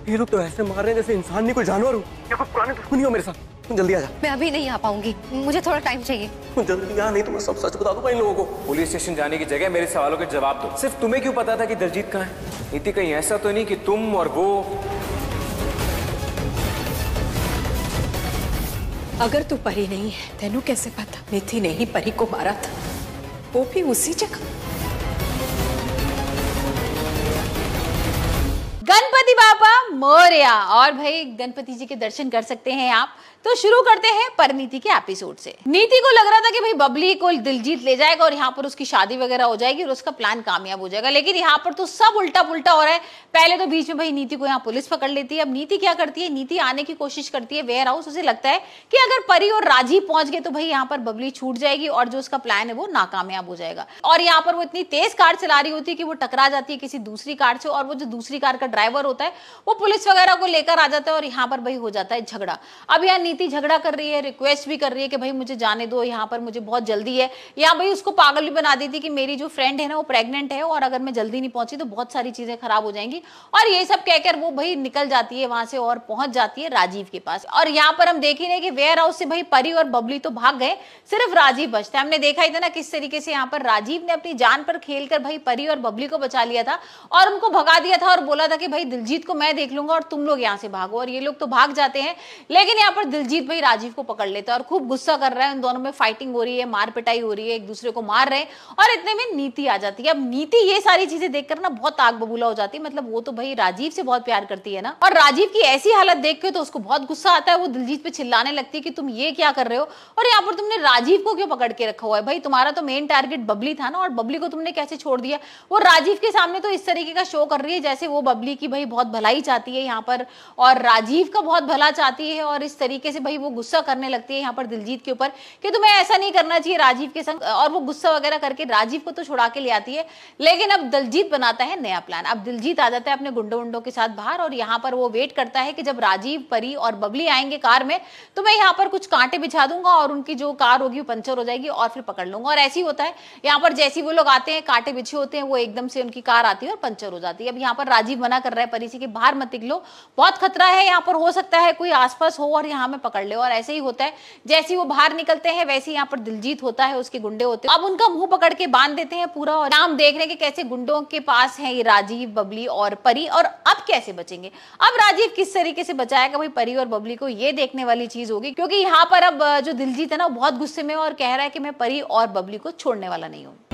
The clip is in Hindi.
ये लोग तो ऐसे मार रहे हैं जैसे इंसान नहीं कोई जानवर हो या कोई पुरानी दुश्मनी हो मेरे साथ। तुम जल्दी आ जा। मैं अभी नहीं आ पाऊंगी, मुझे थोड़ा टाइम चाहिए। तुम जल्दी आ, नहीं तो मैं सब सच बता दूंगा इन लोगों को। पुलिस स्टेशन जाने की जगह मेरे सवालों के जवाब दो। सिर्फ तुम्हें क्यों पता था कि दिलजीत कहाँ है? नीति, कहीं ऐसा तो नहीं कि तुम और वो। अगर तू परी नहीं है तेनू कैसे पता नीति ने ही परी को मारा था, वो भी उसी जगह। गणपति बापा मोरया। और भाई गणपति जी के दर्शन कर सकते हैं आप। तो शुरू करते हैं परिणीति के एपिसोड से। नीति को लग रहा था कि भाई बबली को दिलजीत ले जाएगा और यहाँ पर उसकी शादी वगैरह हो जाएगी और उसका प्लान कामयाब हो जाएगा, लेकिन यहाँ पर तो सब उल्टा पुल्टा हो रहा है। पहले तो बीच में भाई नीति को यहाँ पुलिस पकड़ लेती है। अब नीति क्या करती है, नीति आने की कोशिश करती है वेयर हाउस। उसे लगता है कि अगर परी और राजीव पहुंच गए तो भाई यहाँ पर बबली छूट जाएगी और जो उसका प्लान है वो नाकामयाब हो जाएगा। और यहाँ पर वो इतनी तेज कार चला रही होती है कि वो टकरा जाती है किसी दूसरी कार से, और वो जो दूसरी कार का ड्राइवर होता है वो पुलिस वगैरह को लेकर आ जाता है और यहाँ पर भाई हो जाता है झगड़ा। अब यहाँ नीति झगड़ा कर रही है, रिक्वेस्ट भी कर रही है कि भाई मुझे जाने दो, यहाँ पर मुझे बहुत जल्दी है। यहाँ भाई उसको पागल भी बना देती कि मेरी जो फ्रेंड है ना वो प्रेग्नेंट है और अगर मैं जल्दी नहीं पहुंची तो बहुत सारी चीजें खराब हो जाएंगी। और ये सब कहकर वो भाई निकल जाती है वहां से और पहुंच जाती है राजीव के पास। और यहाँ पर हम देखेंगे कि वेयर हाउस से भाई परी और बबली तो भाग गए, सिर्फ राजीव बचता है। हमने देखा ही था ना किस तरीके से यहाँ पर राजीव ने अपनी जान पर खेलकर भाई परी और बबली को बचा लिया था और उनको भगा दिया था और बोला था कि भाई दिलजीत को मैं देख लूंगा और तुम लोग यहाँ से भागो। और ये लोग तो भाग जाते हैं, लेकिन यहाँ पर दिलजीत भाई राजीव को पकड़ लेता है और खूब गुस्सा कर रहा है। उन दोनों में फाइटिंग हो रही है, मार पिटाई हो रही है, एक दूसरे को मार रहे हैं। और इतने में नीति आ जाती है। अब नीति ये सारी चीजें देखकर ना बहुत आग बबूला हो जाती है। मतलब वो तो भाई राजीव से बहुत प्यार करती है ना, और राजीव की ऐसी हालत देख के तो उसको बहुत गुस्सा आता है। वो दिलजीत पे चिल्लाने लगती है कि तुम ये क्या कर रहे हो और यहाँ पर तुमने राजीव को क्यों पकड़ के रखा हुआ है? भाई तुम्हारा तो मेन टारगेट बबली था ना, और बबली को तुमने कैसे छोड़ दिया? वो राजीव के सामने तो इस तरीके का शो कर रही है जैसे वो बबली की भाई बहुत भलाई चाहती है यहाँ पर और राजीव का बहुत भला चाहती है। और इस तरीके से भाई वो गुस्सा करने लगती है यहाँ पर दिलजीत के ऊपर कि तुम्हें ऐसा नहीं करना चाहिए राजीव के संग। और वो गुस्सा वगैरह करके राजीव को तो छुड़ा के ले आती है, लेकिन अब दिलजीत बनाता है नया प्लान। अब दिलजीत आ जाता है अपने गुंडों के साथ बाहर और यहाँ पर वो वेट करता है कि जब राजीव, परी और बबली आएंगे कार में तो मैं यहाँ पर कुछ कांटे बिछा दूंगा और उनकी जो कार होगी वो पंचर हो जाएगी और फिर पकड़ लूंगा। और ऐसी होता है, यहाँ पर जैसे वो लोग आते हैं, कांटे बिछे होते हैं, वो एकदम से उनकी कार आती है और पंचर हो जाती है। अब यहाँ पर राजीव मना कर रहा है परी से कि बाहर मत निकलो, बहुत खतरा है, यहाँ पर हो सकता है कोई आसपास हो और यहाँ में पकड़ ले। और ऐसे ही होता है, जैसे वो बाहर निकलते हैं वैसे यहाँ पर दिलजीत होता है, उसके गुंडे होते हैं। अब उनका मुंह पकड़ के बांध देते हैं पूरा। और नाम देख रहे हैं कि कैसे गुंडों के पास है ये राजीव, बबली और परी, और अब कैसे बचेंगे। अब राजीव किस तरीके से बचाएगा भाई परी और बबली को, ये देखने वाली चीज होगी। क्योंकि यहाँ पर अब जो दिलजीत है ना बहुत गुस्से में और कह रहा है कि मैं परी और बबली को छोड़ने वाला नहीं हूँ।